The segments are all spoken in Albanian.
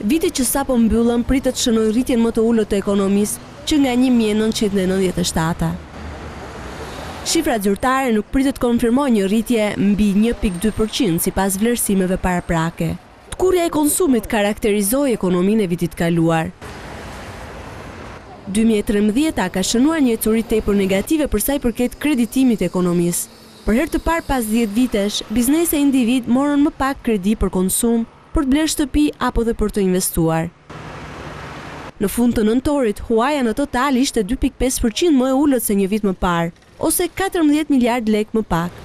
Viti që sapo mbyllën pritet shënoj rritjen më të ulët të ekonomisë që nga 1997. Shifrat zyrtare nuk pritet konfirmojnë një rritje mbi 1.2% sipas vlerësimeve paraprake. Tkurja e konsumit karakterizoi ekonominë e vitit kaluar. 2013 ka shënuar një ecuri tepër negative për sa i përket kreditimit të ekonomisë. Për herë të parë pas 10 vitesh, biznese e individ morën më pak kredi për konsum, për të blerë shtëpi apo dhe për të investuar. Në fund të nëntorit, huaja në total ishte 2.5% më e ulët se një vit më parë, ose 14 miliard lek më pak.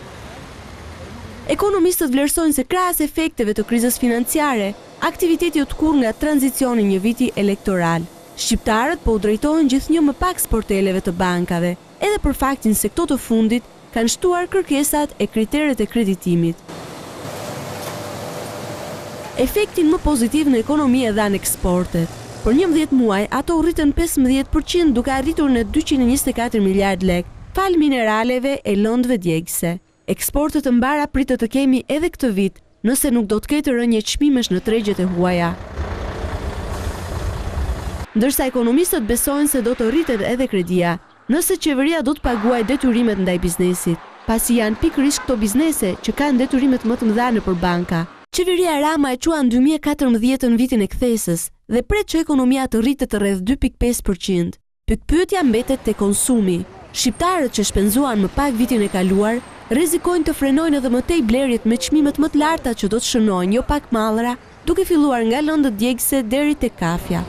Ekonomistët vlerësojnë se krahas efekteve të krizës financiare, aktiviteti u tkur nga tranzicioni një viti elektoral. Shqiptarët po u drejtojnë gjithnjë më pak sporteleve të bankave, edhe për faktin se këto të fundit kanë shtuar kërkesat e kriteret e kreditimit. Efektin më pozitiv në ekonomi e dhanë eksportet. Për 11 muaj, ato u rritën 15% duke arritur në 224 miliard lek, fal mineraleve e lëndëve djegëse. Eksportet të mbara pritet të kemi edhe këtë vit, nëse nuk do të ketë rënje çmimesh në tregjet e huaja. Ndërsa ekonomistët besojnë se do të rritet edhe kredia, nëse qeveria do të paguajë detyrimet ndaj biznesit, pasi janë pikërisht këto biznese që kanë detyrimet më të mëdha nëpër banka. Qeveria Rama e quan 2014 vitin e kthesës dhe pret që ekonomia të rritet rreth 2.5%. Pyetja mbetet te konsumi. Shqiptarët që shpenzuan më pak vitin e kaluar rrezikojnë të frenojnë edhe më tej blerjet me çmimet më të larta që do të shënojnë jo pak mallra, duke filluar nga lëndët djegëse deri tek kafja.